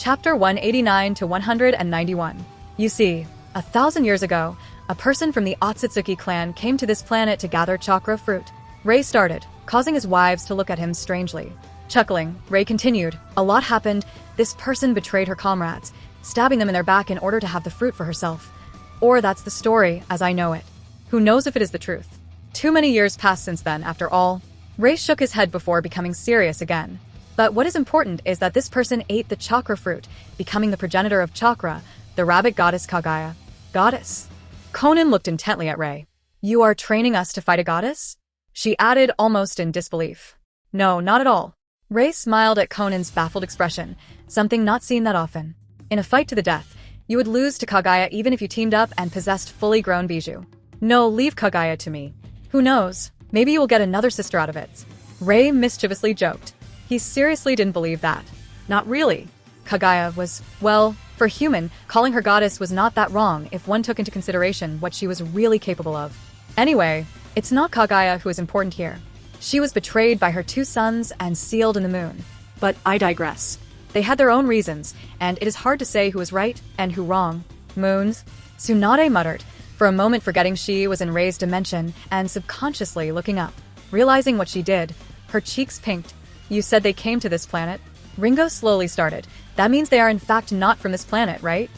Chapter 189 to 191. You see, 1,000 years ago, a person from the Otsutsuki clan came to this planet to gather chakra fruit. Ray started, causing his wives to look at him strangely. Chuckling, Ray continued, "A lot happened. This person betrayed her comrades, stabbing them in their back in order to have the fruit for herself. Or that's the story, as I know it. Who knows if it is the truth? Too many years passed since then, after all." Ray shook his head before becoming serious again. But what is important is that this person ate the chakra fruit, becoming the progenitor of chakra, the rabbit goddess Kaguya. Goddess? Conan looked intently at Ray. "You are training us to fight a goddess?" She added, almost in disbelief. "No, not at all." Ray smiled at Conan's baffled expression, something not seen that often. "In a fight to the death, you would lose to Kaguya even if you teamed up and possessed fully grown bijou. No, leave Kaguya to me. Who knows, maybe you will get another sister out of it." Ray mischievously joked. He seriously didn't believe that. Not really. Kaguya was, well, for human, calling her goddess was not that wrong if one took into consideration what she was really capable of. Anyway, it's not Kaguya who is important here. She was betrayed by her 2 sons and sealed in the moon. But I digress. They had their own reasons, and it is hard to say who is right and who wrong. Moons? Tsunade muttered, for a moment forgetting she was in Ray's dimension and subconsciously looking up. Realizing what she did, her cheeks pinked. "You said they came to this planet?" Ringo slowly started. "That means they are in fact not from this planet, right?"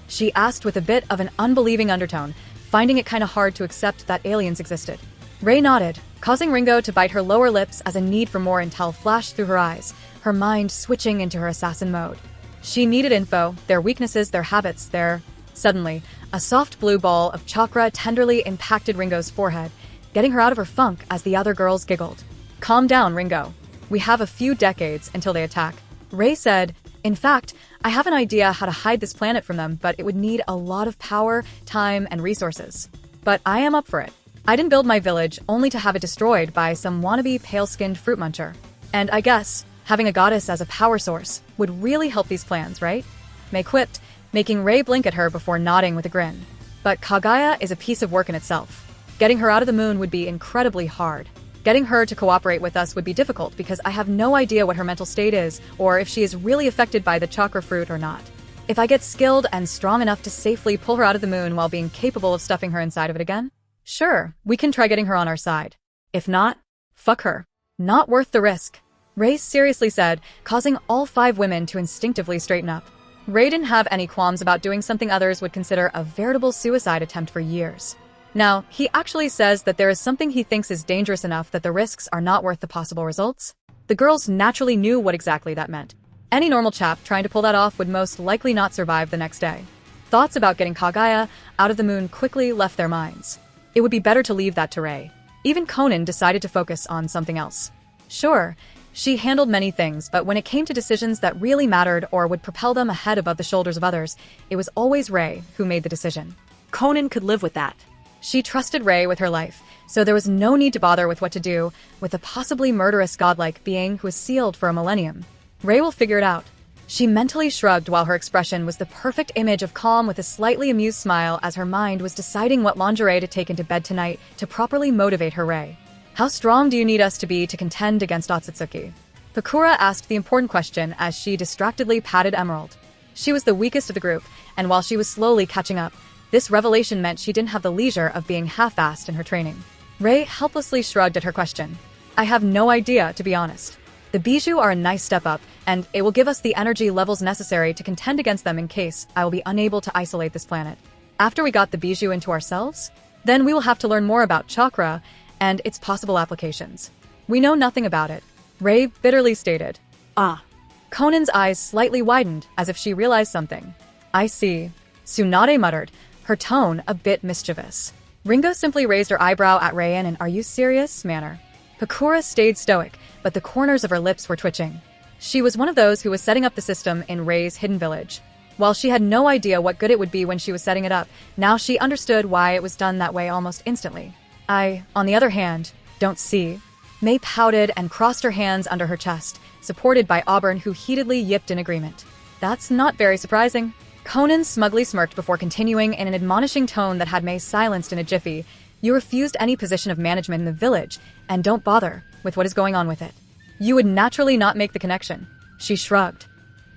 She asked with a bit of an unbelieving undertone, finding it kinda hard to accept that aliens existed. Ray nodded, causing Ringo to bite her lower lips as a need for more intel flashed through her eyes, her mind switching into her assassin mode. She needed info, their weaknesses, their habits, their... Suddenly, a soft blue ball of chakra tenderly impacted Ringo's forehead, getting her out of her funk as the other girls giggled. "Calm down, Ringo. We have a few decades until they attack." Ray said, "In fact, I have an idea how to hide this planet from them, but it would need a lot of power, time, and resources. But I am up for it. I didn't build my village only to have it destroyed by some wannabe pale-skinned fruit muncher. And I guess, having a goddess as a power source would really help these plans, right?" May quipped, making Ray blink at her before nodding with a grin. "But Kaguya is a piece of work in itself. Getting her out of the moon would be incredibly hard. Getting her to cooperate with us would be difficult because I have no idea what her mental state is or if she is really affected by the chakra fruit or not. If I get skilled and strong enough to safely pull her out of the moon while being capable of stuffing her inside of it again, sure, we can try getting her on our side. If not, fuck her. Not worth the risk." Ray seriously said, causing all 5 women to instinctively straighten up. Ray didn't have any qualms about doing something others would consider a veritable suicide attempt for years. Now, he actually says that there is something he thinks is dangerous enough that the risks are not worth the possible results. The girls naturally knew what exactly that meant. Any normal chap trying to pull that off would most likely not survive the next day. Thoughts about getting Kaguya out of the moon quickly left their minds. It would be better to leave that to Ray. Even Conan decided to focus on something else. Sure, she handled many things, but when it came to decisions that really mattered or would propel them ahead above the shoulders of others, it was always Ray who made the decision. Conan could live with that. She trusted Ray with her life, so there was no need to bother with what to do with a possibly murderous godlike being who was sealed for a millennium. Ray will figure it out. She mentally shrugged while her expression was the perfect image of calm with a slightly amused smile as her mind was deciding what lingerie to take into bed tonight to properly motivate her Ray. "How strong do you need us to be to contend against Otsutsuki?" Pakura asked the important question as she distractedly patted Emerald. She was the weakest of the group, and while she was slowly catching up, this revelation meant she didn't have the leisure of being half-assed in her training. Ray helplessly shrugged at her question. "I have no idea, to be honest. The bijou are a nice step up, and it will give us the energy levels necessary to contend against them in case I will be unable to isolate this planet. After we got the bijou into ourselves, then we will have to learn more about chakra and its possible applications. We know nothing about it," Ray bitterly stated. "Ah." Conan's eyes slightly widened as if she realized something. "I see," Tsunade muttered, her tone a bit mischievous. Ringo simply raised her eyebrow at Ray in an "are you serious" manner. Pakura stayed stoic, but the corners of her lips were twitching. She was one of those who was setting up the system in Ray's hidden village. While she had no idea what good it would be when she was setting it up, now she understood why it was done that way almost instantly. "I, on the other hand, don't see." May pouted and crossed her hands under her chest, supported by Auburn, who heatedly yipped in agreement. "That's not very surprising." Conan smugly smirked before continuing in an admonishing tone that had May silenced in a jiffy. "You refused any position of management in the village, and don't bother with what is going on with it. You would naturally not make the connection." She shrugged.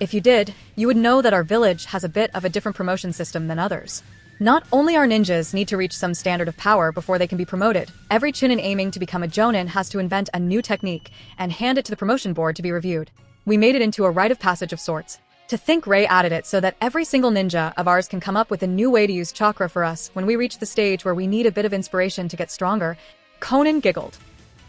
If you did, you would know that our village has a bit of a different promotion system than others. Not only our ninjas need to reach some standard of power before they can be promoted, every chunin aiming to become a jonin has to invent a new technique and hand it to the promotion board to be reviewed. We made it into a rite of passage of sorts. To think Ray added it so that every single ninja of ours can come up with a new way to use chakra for us when we reach the stage where we need a bit of inspiration to get stronger. Conan giggled.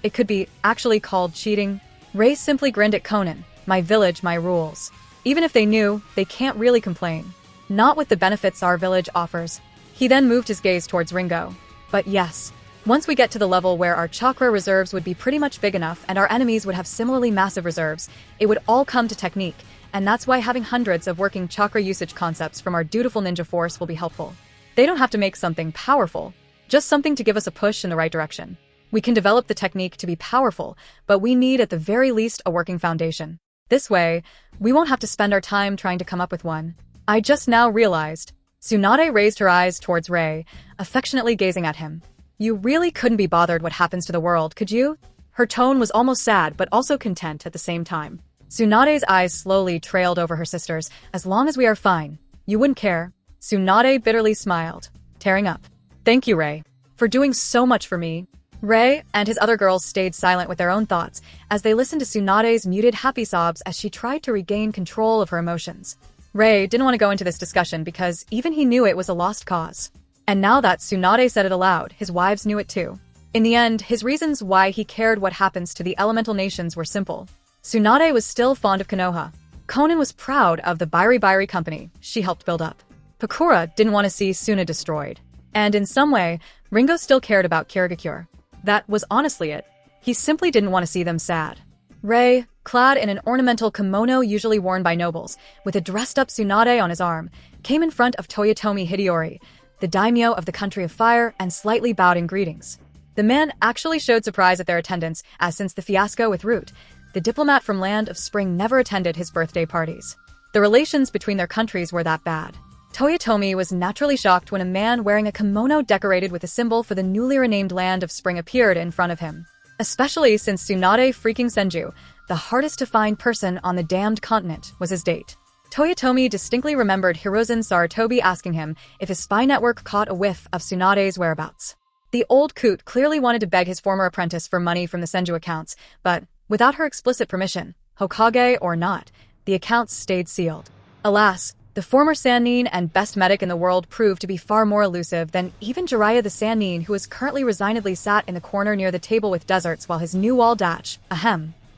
It could be actually called cheating. Ray simply grinned at Conan. My village, my rules. Even if they knew, they can't really complain. Not with the benefits our village offers. He then moved his gaze towards Ringo. But yes, once we get to the level where our chakra reserves would be pretty much big enough and our enemies would have similarly massive reserves, it would all come to technique, and that's why having hundreds of working chakra usage concepts from our dutiful ninja force will be helpful. They don't have to make something powerful, just something to give us a push in the right direction. We can develop the technique to be powerful, but we need at the very least a working foundation. This way, we won't have to spend our time trying to come up with one. I just now realized. Tsunade raised her eyes towards Ray, affectionately gazing at him. You really couldn't be bothered what happens to the world, could you? Her tone was almost sad but also content at the same time. Tsunade's eyes slowly trailed over her sister's. As long as we are fine, you wouldn't care. Tsunade bitterly smiled, tearing up. Thank you, Ray, for doing so much for me. Ray and his other girls stayed silent with their own thoughts as they listened to Tsunade's muted happy sobs as she tried to regain control of her emotions. Ray didn't want to go into this discussion because even he knew it was a lost cause. And now that Tsunade said it aloud, his wives knew it too. In the end, his reasons why he cared what happens to the elemental nations were simple. Tsunade was still fond of Konoha. Conan was proud of the Bairi company she helped build up. Pakura didn't want to see Suna destroyed. And in some way, Ringo still cared about KasiCair. That was honestly it. He simply didn't want to see them sad. Ray, clad in an ornamental kimono usually worn by nobles, with a dressed-up Tsunade on his arm, came in front of Toyotomi Hideyori, the daimyo of the Country of Fire, and slightly bowed in greetings. The man actually showed surprise at their attendance, as since the fiasco with Root, the diplomat from Land of Spring never attended his birthday parties. The relations between their countries were that bad. Toyotomi was naturally shocked when a man wearing a kimono decorated with a symbol for the newly renamed Land of Spring appeared in front of him. Especially since Tsunade freaking Senju, the hardest-to-find person on the damned continent, was his date. Toyotomi distinctly remembered Hirozen Sarutobi asking him if his spy network caught a whiff of Tsunade's whereabouts. The old coot clearly wanted to beg his former apprentice for money from the Senju accounts, but without her explicit permission, Hokage or not, the accounts stayed sealed. Alas, the former Sannin and best medic in the world proved to be far more elusive than even Jiraiya the Sannin, who is currently resignedly sat in the corner near the table with desserts while his new Waldatch,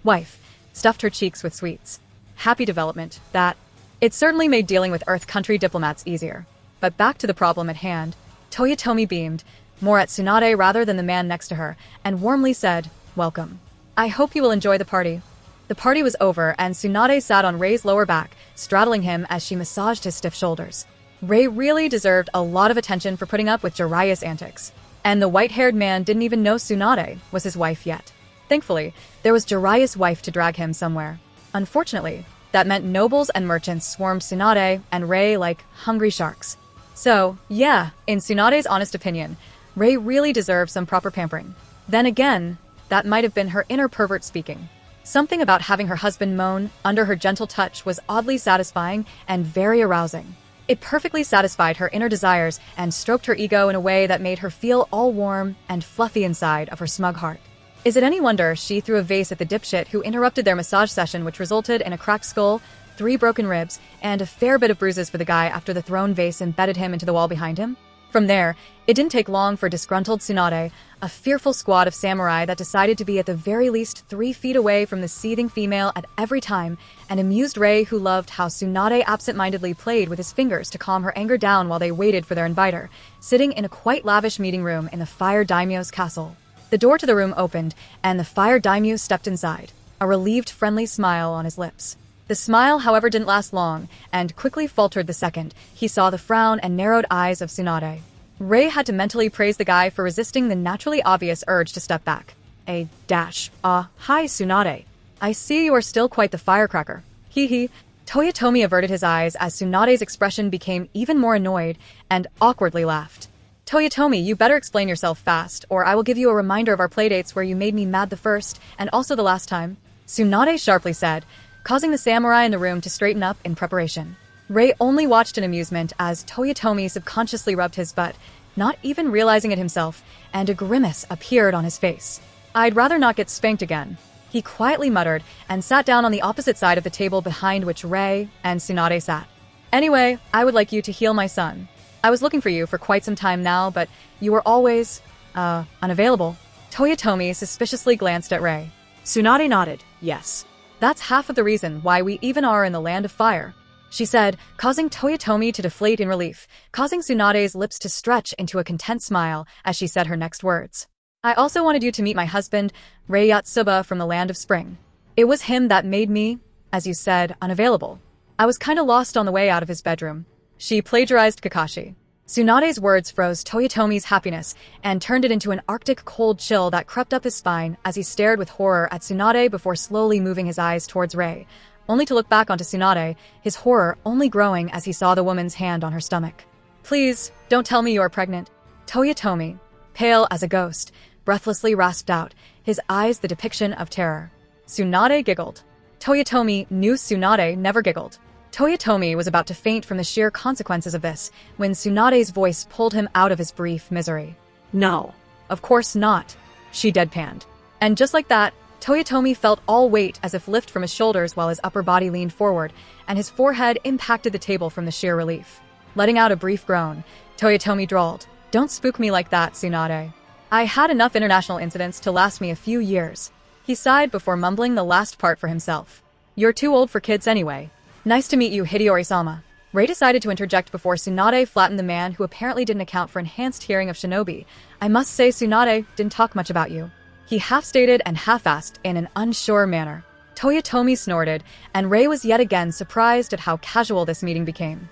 wife, stuffed her cheeks with sweets. Happy development, that. It certainly made dealing with Earth country diplomats easier. But back to the problem at hand, Toyotomi beamed, more at Tsunade rather than the man next to her, and warmly said, "Welcome. I hope you will enjoy the party." The party was over, and Tsunade sat on Ray's lower back, straddling him as she massaged his stiff shoulders. Ray really deserved a lot of attention for putting up with Jiraiya's antics. And the white-haired man didn't even know Tsunade was his wife yet. Thankfully, there was Jiraiya's wife to drag him somewhere. Unfortunately, that meant nobles and merchants swarmed Tsunade and Ray like hungry sharks. So, yeah, in Tsunade's honest opinion, Ray really deserved some proper pampering. Then again, that might have been her inner pervert speaking. Something about having her husband moan under her gentle touch was oddly satisfying and very arousing. It perfectly satisfied her inner desires and stroked her ego in a way that made her feel all warm and fluffy inside of her smug heart. Is it any wonder she threw a vase at the dipshit who interrupted their massage session, which resulted in a cracked skull, 3 broken ribs, and a fair bit of bruises for the guy after the thrown vase embedded him into the wall behind him? From there, it didn't take long for disgruntled Tsunade, a fearful squad of samurai that decided to be at the very least 3 feet away from the seething female at every time, and amused Ray, who loved how Tsunade absent-mindedly played with his fingers to calm her anger down while they waited for their inviter, sitting in a quite lavish meeting room in the Fire Daimyo's castle. The door to the room opened, and the Fire Daimyo stepped inside, a relieved, friendly smile on his lips. The smile, however, didn't last long, and quickly faltered the second he saw the frown and narrowed eyes of Tsunade. Ray had to mentally praise the guy for resisting the naturally obvious urge to step back. Hi, Tsunade. I see you are still quite the firecracker. Hee. Toyotomi averted his eyes as Tsunade's expression became even more annoyed and awkwardly laughed. Toyotomi, you better explain yourself fast, or I will give you a reminder of our playdates where you made me mad the first and also the last time. Tsunade sharply said, causing the samurai in the room to straighten up in preparation. Rei only watched in amusement as Toyotomi subconsciously rubbed his butt, not even realizing it himself, and a grimace appeared on his face. "I'd rather not get spanked again," he quietly muttered and sat down on the opposite side of the table behind which Rei and Tsunade sat. "Anyway, I would like you to heal my son. I was looking for you for quite some time now, but you were always, unavailable." Toyotomi suspiciously glanced at Rei. Tsunade nodded, yes. "That's half of the reason why we even are in the land of fire," she said, causing Toyotomi to deflate in relief, causing Tsunade's lips to stretch into a content smile as she said her next words. "I also wanted you to meet my husband, Rei Yatsuba from the land of spring. It was him that made me, as you said, unavailable. I was kinda lost on the way out of his bedroom." She plagiarized Kakashi. Tsunade's words froze Toyotomi's happiness and turned it into an arctic cold chill that crept up his spine as he stared with horror at Tsunade before slowly moving his eyes towards Rei, only to look back onto Tsunade, his horror only growing as he saw the woman's hand on her stomach. "Please, don't tell me you are pregnant." Toyotomi, pale as a ghost, breathlessly rasped out, his eyes the depiction of terror. Tsunade giggled. Toyotomi knew Tsunade never giggled. Toyotomi was about to faint from the sheer consequences of this, when Tsunade's voice pulled him out of his brief misery. "No." "Of course not," she deadpanned. And just like that, Toyotomi felt all weight as if lift from his shoulders while his upper body leaned forward, and his forehead impacted the table from the sheer relief. Letting out a brief groan, Toyotomi drawled, "Don't spook me like that, Tsunade. I had enough international incidents to last me a few years." He sighed before mumbling the last part for himself. "You're too old for kids anyway. Nice to meet you, Hideyori-sama." Rei decided to interject before Tsunade flattened the man who apparently didn't account for enhanced hearing of shinobi. "I must say Tsunade didn't talk much about you." He half-stated and half-asked in an unsure manner. Toyotomi snorted, and Rei was yet again surprised at how casual this meeting became.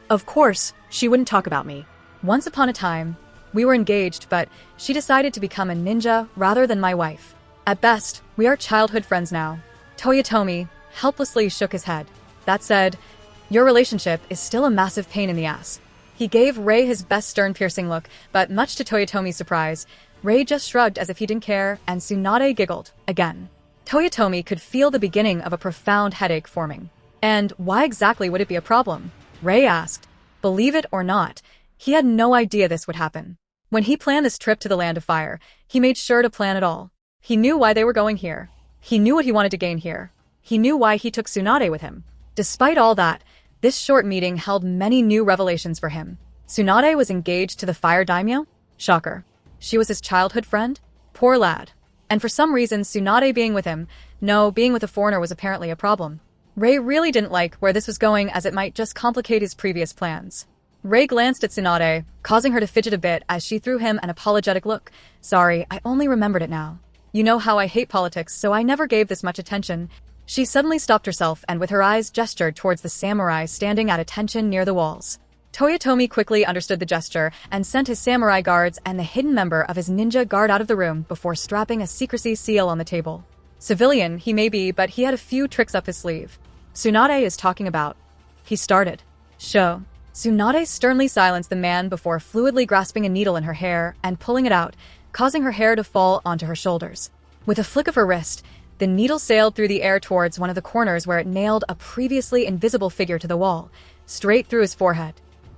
"Of course, she wouldn't talk about me. Once upon a time, we were engaged, but she decided to become a ninja rather than my wife. At best, we are childhood friends now." Toyotomi helplessly shook his head. "That said, your relationship is still a massive pain in the ass." He gave Rei his best stern-piercing look, but much to Toyotomi's surprise, Rei just shrugged as if he didn't care, and Tsunade giggled again. Toyotomi could feel the beginning of a profound headache forming. "And why exactly would it be a problem?" Rei asked. Believe it or not, he had no idea this would happen. When he planned this trip to the Land of Fire, he made sure to plan it all. He knew why they were going here. He knew what he wanted to gain here. He knew why he took Tsunade with him. Despite all that, this short meeting held many new revelations for him. Tsunade was engaged to the Fire Daimyo? Shocker. She was his childhood friend? Poor lad. And for some reason, Tsunade being with him, being with a foreigner was apparently a problem. Rei really didn't like where this was going, as it might just complicate his previous plans. Rei glanced at Tsunade, causing her to fidget a bit as she threw him an apologetic look. "Sorry, I only remembered it now. You know how I hate politics, so I never gave this much attention." She suddenly stopped herself and with her eyes gestured towards the samurai standing at attention near the walls. Toyotomi quickly understood the gesture and sent his samurai guards and the hidden member of his ninja guard out of the room before strapping a secrecy seal on the table. Civilian he may be, but he had a few tricks up his sleeve. "Tsunade is talking about." He started. "Show." Tsunade sternly silenced the man before fluidly grasping a needle in her hair and pulling it out, causing her hair to fall onto her shoulders. With a flick of her wrist, the needle sailed through the air towards one of the corners where it nailed a previously invisible figure to the wall, straight through his forehead.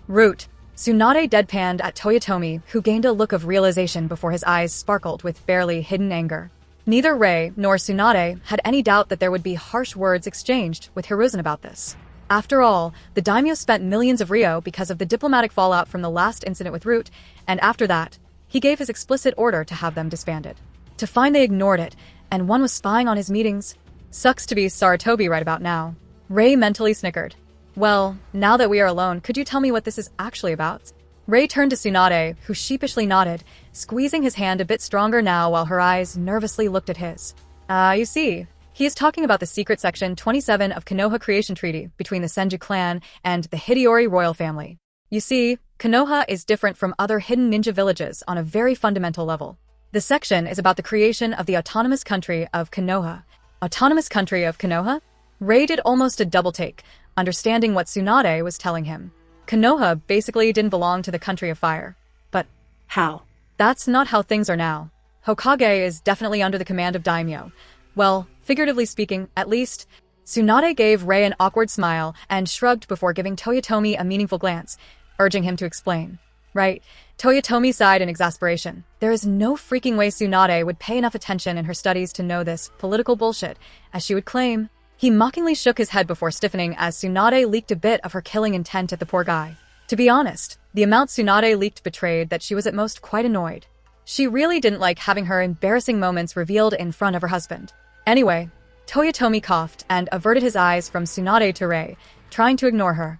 "Root." Tsunade deadpanned at Toyotomi, who gained a look of realization before his eyes sparkled with barely hidden anger. Neither Rei nor Tsunade had any doubt that there would be harsh words exchanged with Hiruzen about this. After all, the daimyo spent millions of ryo because of the diplomatic fallout from the last incident with Root, and after that, he gave his explicit order to have them disbanded. To find they ignored it, and one was spying on his meetings. Sucks to be Sarutobi right about now. Rei mentally snickered. "Well, now that we are alone, could you tell me what this is actually about?" Rei turned to Tsunade, who sheepishly nodded, squeezing his hand a bit stronger now while her eyes nervously looked at his. You see, he is talking about the secret section 27 of Konoha Creation Treaty between the Senju clan and the Hideyori royal family. You see, Konoha is different from other hidden ninja villages on a very fundamental level. The section is about the creation of the autonomous country of Konoha. Autonomous country of Konoha? Rei did almost a double take, understanding what Tsunade was telling him. Konoha basically didn't belong to the country of fire. But how? That's not how things are now. Hokage is definitely under the command of daimyo. Well, figuratively speaking, at least. Tsunade gave Rei an awkward smile and shrugged before giving Toyotomi a meaningful glance, urging him to explain. Right. Toyotomi sighed in exasperation. There is no freaking way Tsunade would pay enough attention in her studies to know this political bullshit, as she would claim. He mockingly shook his head before stiffening as Tsunade leaked a bit of her killing intent at the poor guy. To be honest, the amount Tsunade leaked betrayed that she was at most quite annoyed. She really didn't like having her embarrassing moments revealed in front of her husband. Anyway, Toyotomi coughed and averted his eyes from Tsunade to Rei, trying to ignore her.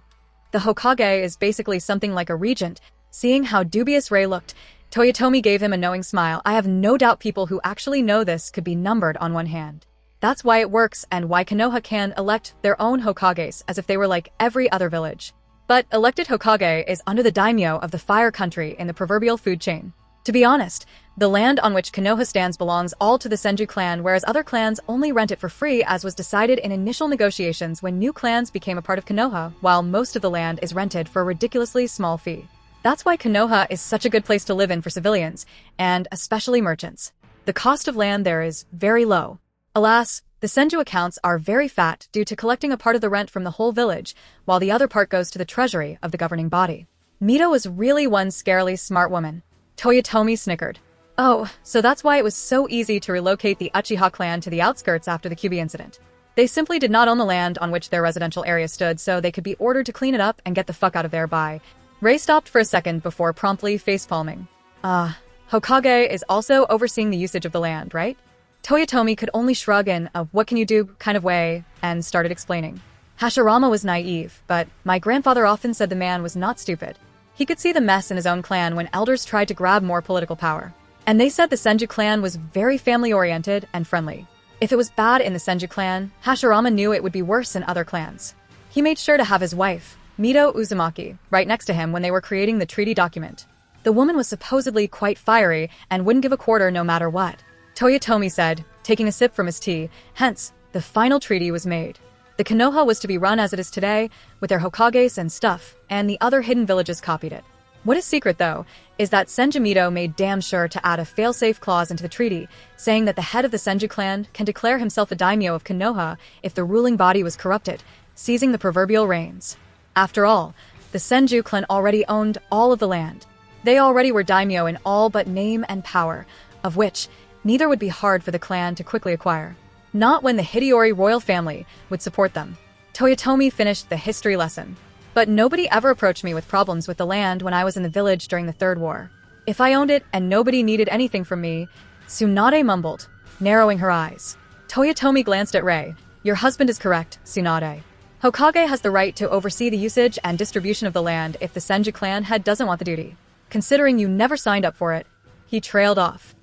The Hokage is basically something like a regent. Seeing how dubious Rei looked, Toyotomi gave him a knowing smile. I have no doubt people who actually know this could be numbered on one hand. That's why it works and why Konoha can elect their own Hokages as if they were like every other village. But elected Hokage is under the daimyo of the fire country in the proverbial food chain. To be honest, the land on which Konoha stands belongs all to the Senju clan, whereas other clans only rent it for free, as was decided in initial negotiations when new clans became a part of Konoha, while most of the land is rented for a ridiculously small fee. That's why Konoha is such a good place to live in for civilians, and especially merchants. The cost of land there is very low. Alas, the Senju accounts are very fat due to collecting a part of the rent from the whole village, while the other part goes to the treasury of the governing body. Mito was really one scarily smart woman. Toyotomi snickered. Oh, so that's why it was so easy to relocate the Uchiha clan to the outskirts after the Kyuubi incident. They simply did not own the land on which their residential area stood, so they could be ordered to clean it up and get the fuck out of there by. Rei stopped for a second before promptly facepalming. Hokage is also overseeing the usage of the land, right? Toyotomi could only shrug in a what can you do kind of way and started explaining. Hashirama was naive, but my grandfather often said the man was not stupid. He could see the mess in his own clan when elders tried to grab more political power. And they said the Senju clan was very family-oriented and friendly. If it was bad in the Senju clan, Hashirama knew it would be worse in other clans. He made sure to have his wife, Mito Uzumaki, right next to him when they were creating the treaty document. The woman was supposedly quite fiery and wouldn't give a quarter no matter what. Toyotomi said, taking a sip from his tea, hence, the final treaty was made. The Konoha was to be run as it is today, with their Hokages and stuff, and the other hidden villages copied it. What is secret, though, is that Senju Mito made damn sure to add a fail-safe clause into the treaty, saying that the head of the Senju clan can declare himself a daimyo of Konoha if the ruling body was corrupted, seizing the proverbial reins. After all, the Senju clan already owned all of the land. They already were daimyo in all but name and power, of which neither would be hard for the clan to quickly acquire. Not when the Hideyori royal family would support them. Toyotomi finished the history lesson. But nobody ever approached me with problems with the land when I was in the village during the Third War. If I owned it and nobody needed anything from me, Tsunade mumbled, narrowing her eyes. Toyotomi glanced at Rei. Your husband is correct, Tsunade. Hokage has the right to oversee the usage and distribution of the land if the Senju clan head doesn't want the duty. Considering you never signed up for it, he trailed off.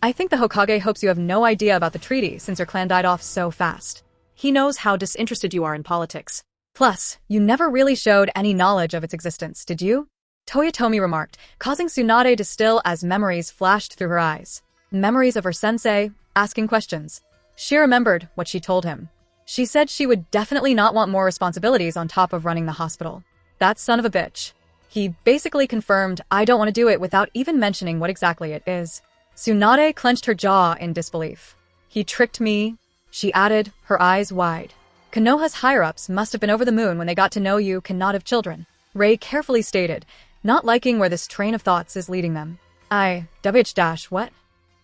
I think the Hokage hopes you have no idea about the treaty since your clan died off so fast. He knows how disinterested you are in politics. Plus, you never really showed any knowledge of its existence, did you? Toyotomi remarked, causing Tsunade to still as memories flashed through her eyes. Memories of her sensei, asking questions. She remembered what she told him. She said she would definitely not want more responsibilities on top of running the hospital. That son of a bitch. He basically confirmed, I don't want to do it without even mentioning what exactly it is. Tsunade clenched her jaw in disbelief. He tricked me, she added, her eyes wide. Konoha's higher-ups must have been over the moon when they got to know you cannot have children, Rei carefully stated, not liking where this train of thoughts is leading them. What?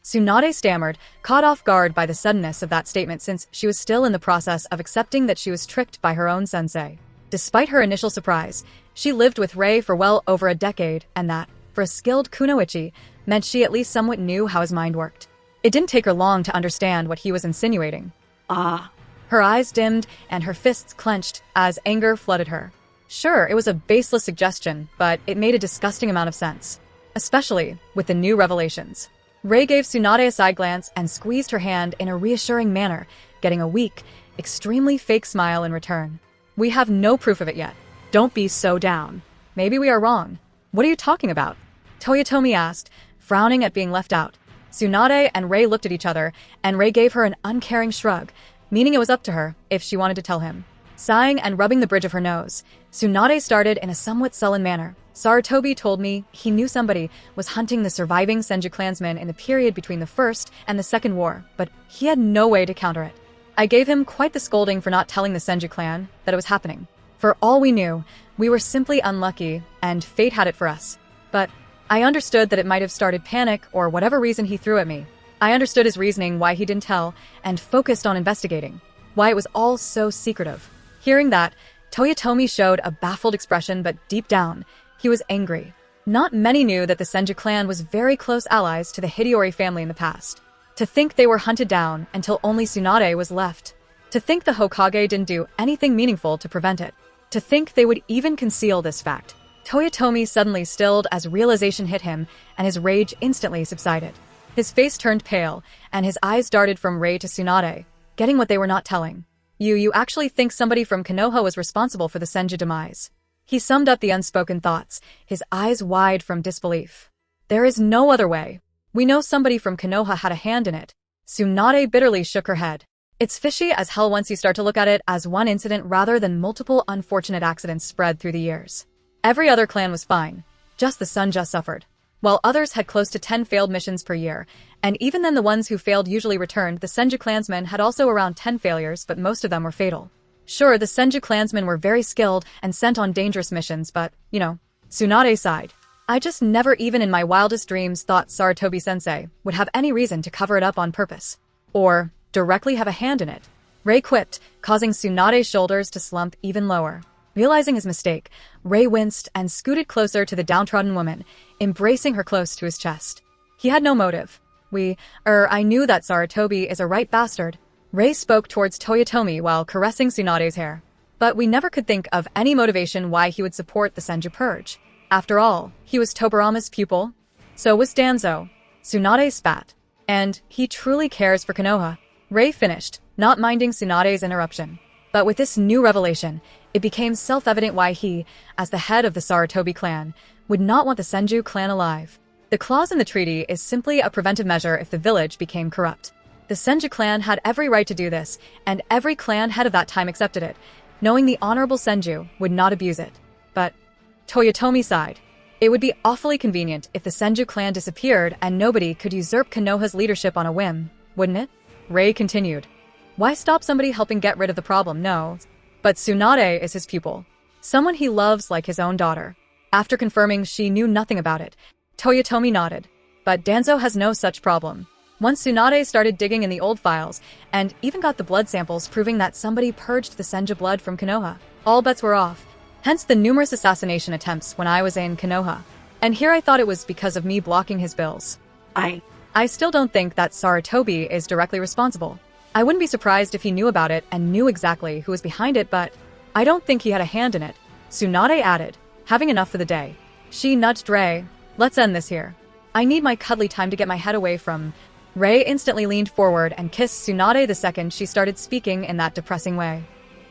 Tsunade stammered, caught off guard by the suddenness of that statement since she was still in the process of accepting that she was tricked by her own sensei. Despite her initial surprise, she lived with Rei for well over a decade, and that, for a skilled kunoichi, meant she at least somewhat knew how his mind worked. It didn't take her long to understand what he was insinuating. Her eyes dimmed and her fists clenched as anger flooded her. Sure, it was a baseless suggestion, but it made a disgusting amount of sense. Especially with the new revelations. Rei gave Tsunade a side glance and squeezed her hand in a reassuring manner, getting a weak, extremely fake smile in return. We have no proof of it yet. Don't be so down. Maybe we are wrong. What are you talking about? Toyotomi asked, frowning at being left out. Tsunade and Rei looked at each other, and Rei gave her an uncaring shrug, meaning it was up to her if she wanted to tell him. Sighing and rubbing the bridge of her nose, Tsunade started in a somewhat sullen manner. Sarutobi told me he knew somebody was hunting the surviving Senju clansmen in the period between the First and the Second War, but he had no way to counter it. I gave him quite the scolding for not telling the Senju clan that it was happening. For all we knew, we were simply unlucky, and fate had it for us. But I understood that it might have started panic or whatever reason he threw at me. I understood his reasoning why he didn't tell, and focused on investigating. Why it was all so secretive. Hearing that, Toyotomi showed a baffled expression, but deep down, he was angry. Not many knew that the Senju clan was very close allies to the Hideyori family in the past. To think they were hunted down until only Tsunade was left. To think the Hokage didn't do anything meaningful to prevent it. To think they would even conceal this fact. Toyotomi suddenly stilled as realization hit him, and his rage instantly subsided. His face turned pale, and his eyes darted from Rei to Tsunade, getting what they were not telling. You actually think somebody from Konoha was responsible for the Senju demise? He summed up the unspoken thoughts, his eyes wide from disbelief. There is no other way. We know somebody from Konoha had a hand in it. Tsunade bitterly shook her head. It's fishy as hell once you start to look at it as one incident rather than multiple unfortunate accidents spread through the years. Every other clan was fine. Just the Sunja suffered. While others had close to 10 failed missions per year, and even then the ones who failed usually returned, the Senju clansmen had also around 10 failures, but most of them were fatal. Sure, the Senju clansmen were very skilled and sent on dangerous missions, but, Tsunade sighed. I just never even in my wildest dreams thought Sarutobi-sensei would have any reason to cover it up on purpose. Or directly have a hand in it. Rei quipped, causing Tsunade's shoulders to slump even lower. Realizing his mistake, Rei winced and scooted closer to the downtrodden woman, embracing her close to his chest. He had no motive. I knew that Sarutobi is a right bastard. Rei spoke towards Toyotomi while caressing Tsunade's hair. But we never could think of any motivation why he would support the Senju purge. After all, he was Tobirama's pupil. So was Danzo. Tsunade spat. And he truly cares for Konoha. Rei finished, not minding Tsunade's interruption. But with this new revelation, it became self-evident why he, as the head of the Sarutobi clan, would not want the Senju clan alive. The clause in the treaty is simply a preventive measure if the village became corrupt. The Senju clan had every right to do this, and every clan head of that time accepted it, knowing the honorable Senju would not abuse it. But Toyotomi sighed. It would be awfully convenient if the Senju clan disappeared and nobody could usurp Konoha's leadership on a whim, wouldn't it? Rei continued. Why stop somebody helping get rid of the problem? No. But Tsunade is his pupil. Someone he loves like his own daughter. After confirming she knew nothing about it, Toyotomi nodded. But Danzo has no such problem. Once Tsunade started digging in the old files, and even got the blood samples proving that somebody purged the Senju blood from Konoha, all bets were off. Hence the numerous assassination attempts when I was in Konoha. And here I thought it was because of me blocking his bills. I still don't think that Sarutobi is directly responsible. I wouldn't be surprised if he knew about it and knew exactly who was behind it, but I don't think he had a hand in it. Tsunade added, having enough for the day. She nudged Rei. Let's end this here. I need my cuddly time to get my head away from... Rei instantly leaned forward and kissed Tsunade the second she started speaking in that depressing way.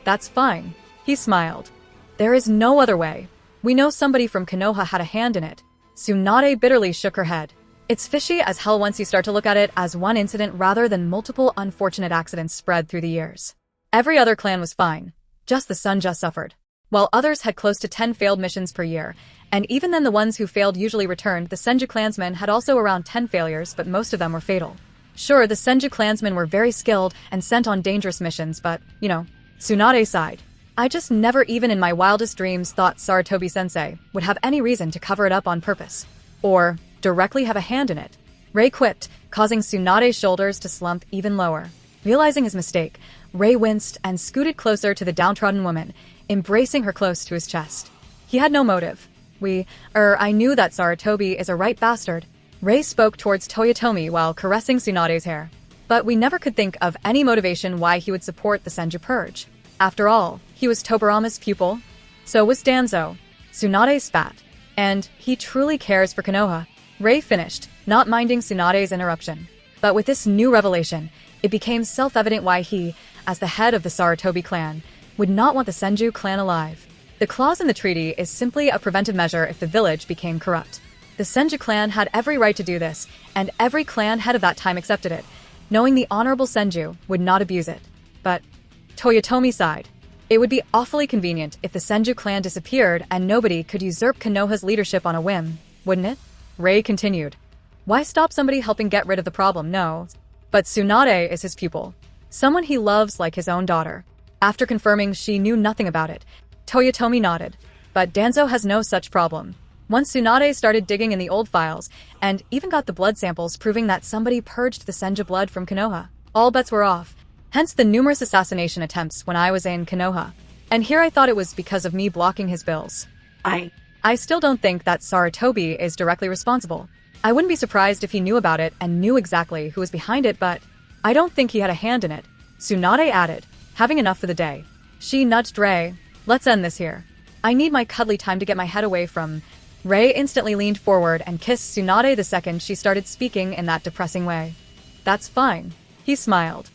That's fine. He smiled. There is no other way. We know somebody from Konoha had a hand in it. Tsunade bitterly shook her head. It's fishy as hell once you start to look at it as one incident rather than multiple unfortunate accidents spread through the years. Every other clan was fine. Just the Sunja suffered. While others had close to 10 failed missions per year, and even then the ones who failed usually returned, the Senju clansmen had also around 10 failures, but most of them were fatal. Sure, the Senju clansmen were very skilled and sent on dangerous missions, but, Tsunade sighed. I just never even in my wildest dreams thought Sarutobi-sensei would have any reason to cover it up on purpose. Or directly have a hand in it. Rei quipped, causing Tsunade's shoulders to slump even lower. Realizing his mistake, Rei winced and scooted closer to the downtrodden woman, embracing her close to his chest. He had no motive. I knew that Sarutobi is a right bastard. Rei spoke towards Toyotomi while caressing Tsunade's hair. But we never could think of any motivation why he would support the Senju purge. After all, he was Tobirama's pupil. So was Danzo. Tsunade spat. And he truly cares for Konoha. Rei finished, not minding Tsunade's interruption. But with this new revelation, it became self-evident why he, as the head of the Sarutobi clan, would not want the Senju clan alive. The clause in the treaty is simply a preventive measure if the village became corrupt. The Senju clan had every right to do this, and every clan head of that time accepted it, knowing the honorable Senju would not abuse it. But Toyotomi sighed. It would be awfully convenient if the Senju clan disappeared and nobody could usurp Konoha's leadership on a whim, wouldn't it? Rei continued. Why stop somebody helping get rid of the problem? No. But Tsunade is his pupil. Someone he loves like his own daughter. After confirming she knew nothing about it, Toyotomi nodded. But Danzo has no such problem. Once Tsunade started digging in the old files, and even got the blood samples proving that somebody purged the Senja blood from Konoha, all bets were off. Hence the numerous assassination attempts when I was in Konoha. And here I thought it was because of me blocking his bills. I still don't think that Sarutobi is directly responsible. I wouldn't be surprised if he knew about it and knew exactly who was behind it, but I don't think he had a hand in it. Tsunade added, having enough for the day. She nudged Rei. Let's end this here. I need my cuddly time to get my head away from... Rei instantly leaned forward and kissed Tsunade the second she started speaking in that depressing way. That's fine. He smiled.